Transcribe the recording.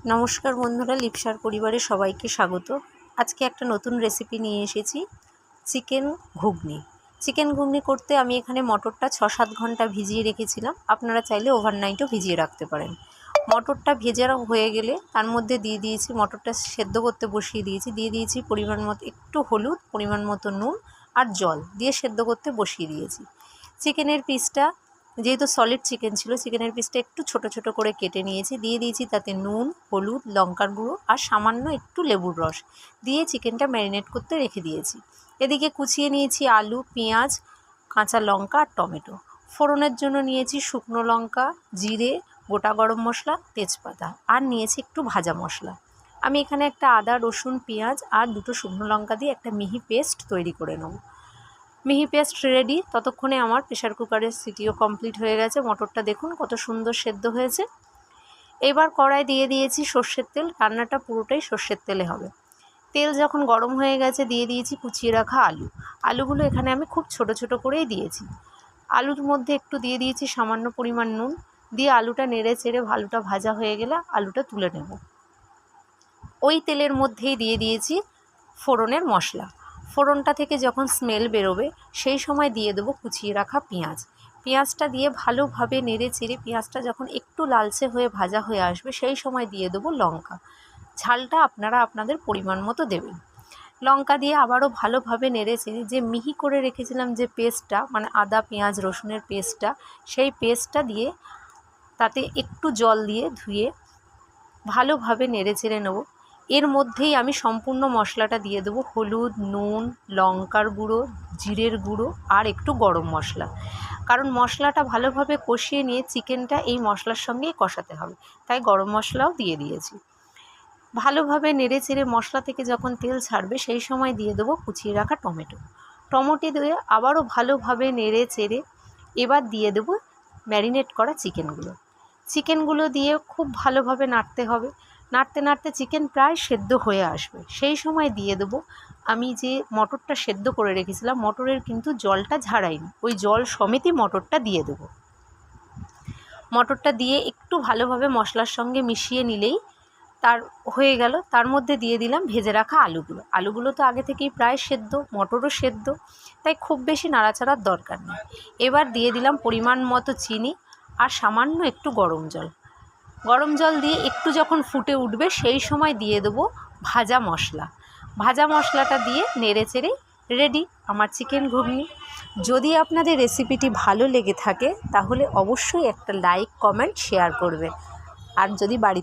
নমস্কার বন্ধুরা, লিপসার পরিবারে সবাইকে স্বাগত। আজকে একটা নতুন রেসিপি নিয়ে এসেছি, চিকেন ঘুগনি। চিকেন ঘুগনি করতে আমি এখানে মটরটা 6-7 ঘন্টা ভিজিয়ে রেখেছিলাম। আপনারা চাইলে ওভারনাইটও ভিজিয়ে রাখতে পারেন। মটরটা ভেজে হয়ে গেলে তার মধ্যে দিয়ে দিয়েছি, মটরটা সেদ্ধ করতে বসিয়ে দিয়েছি, দিয়ে দিয়েছি পরিমাণ মতো একটু হলুদ, পরিমাণ মতো নুন আর জল দিয়ে সেদ্ধ করতে বসিয়ে দিয়েছি। চিকেনের পিসটা, যেহেতু সলিড চিকেন ছিল, চিকেনের পিসটা একটু ছোট ছোট করে কেটে নিয়েছি, দিয়ে দিয়েছি তাতে নুন, হলুদ, লঙ্কার গুঁড়ো আর সামান্য একটু লেবুর রস দিয়ে চিকেনটা ম্যারিনেট করতে রেখে দিয়েছি। এদিকে কুচিয়ে নিয়েছি আলু, পেঁয়াজ, কাঁচা লঙ্কা আর টমেটো। ফোড়নের জন্য নিয়েছি শুকনো লঙ্কা, জিরে, গোটা গরম মশলা, তেজপাতা আর নিয়েছি একটু ভাজা মশলা। আমি এখানে একটা আদা, রসুন, পেঁয়াজ আর দুটো শুকনো লঙ্কা দিয়ে একটা মিহি পেস্ট তৈরি করে নেব। মিহি পেস্ট রেডি। ততক্ষণে আমার প্রেশার কুকারের সিটিও কমপ্লিট হয়ে গেছে। মটরটা দেখুন কত সুন্দর সেদ্ধ হয়েছে। এবার কড়াই দিয়ে দিয়েছি সর্ষের তেল। রান্নাটা পুরোটাই সর্ষের তেলে হবে। তেল যখন গরম হয়ে গেছে দিয়ে দিয়েছি কুচিয়ে রাখা আলু। আলুগুলো এখানে আমি খুব ছোট ছোট করেই দিয়েছি। আলুর মধ্যে একটু দিয়ে দিয়েছি সামান্য পরিমাণ নুন, দিয়ে আলুটা নেড়ে চেড়ে আলুটা ভাজা হয়ে গেলে আলুটা তুলে নেব। ওই তেলের মধ্যেই দিয়ে দিয়েছি ফোড়নের মশলা। ফোড়নটা থেকে যখন স্মেল বেরোবে সেই সময় দিয়ে দেবো কুচিয়ে রাখা পেঁয়াজ। পেঁয়াজটা দিয়ে ভালোভাবে নেড়ে চেড়ে পেঁয়াজটা যখন একটু লালচে হয়ে ভাজা হয়ে আসবে সেই সময় দিয়ে দেবো লঙ্কা। ঝালটা আপনারা আপনাদের পরিমাণ মতো দেবেন। লঙ্কা দিয়ে আবারও ভালোভাবে নেড়ে চেড়ে যে মিহি করে রেখেছিলাম যে পেস্টটা, মানে আদা, পেঁয়াজ, রসুনের পেস্টটা, সেই পেস্টটা দিয়ে তাতে একটু জল দিয়ে ধুয়ে ভালোভাবে নেড়ে চেড়ে নেব। এর মধ্যেই আমি সম্পূর্ণ মশলাটা দিয়ে দেবো, হলুদ, নুন, লঙ্কার গুঁড়ো, জিরের গুঁড়ো আর একটু গরম মশলা। কারণ মশলাটা ভালোভাবে কষিয়ে নিয়ে চিকেনটা এই মশলার সঙ্গেই কষাতে হবে, তাই গরম মশলাও দিয়ে দিয়েছি। ভালোভাবে নেড়ে চেড়ে মশলা থেকে যখন তেল ছাড়বে সেই সময় দিয়ে দেবো কুচিয়ে রাখা টমেটো। টমেটো দিয়ে আবারও ভালোভাবে নেড়ে চেড়ে এবার দিয়ে দেবো ম্যারিনেট করা চিকেনগুলো দিয়ে খুব ভালোভাবে নাড়তে হবে। নাড়তে নাড়তে চিকেন প্রায় সেদ্ধ হয়ে আসবে, সেই সময় দিয়ে দেবো আমি যে মটরটা সেদ্ধ করে রেখেছিলাম, মটরের কিন্তু জলটা ঝাড়াইনি, ওই জল সমেতই মটরটা দিয়ে দেবো। মটরটা দিয়ে একটু ভালোভাবে মশলার সঙ্গে মিশিয়ে নিলেই তার হয়ে গেল। তার মধ্যে দিয়ে দিলাম ভেজে রাখা আলুগুলো তো আগে থেকেই প্রায় সেদ্ধ, মটরও সেদ্ধ, তাই খুব বেশি নাড়াচাড়ার দরকার নেই। এবার দিয়ে দিলাম পরিমাণ মতো চিনি আর সামান্য একটু গরম জল দিয়ে একটু যখন ফুটে উঠবে সেই সময় দিয়ে দেবো ভাজা মশলাটা দিয়ে নেড়ে চেড়ে রেডি আমার চিকেন ঘুগনি। যদি আপনাদের রেসিপিটি ভালো লেগে থাকে তাহলে অবশ্যই একটা লাইক, কমেন্ট, শেয়ার করবেন। আর যদি বাড়িতে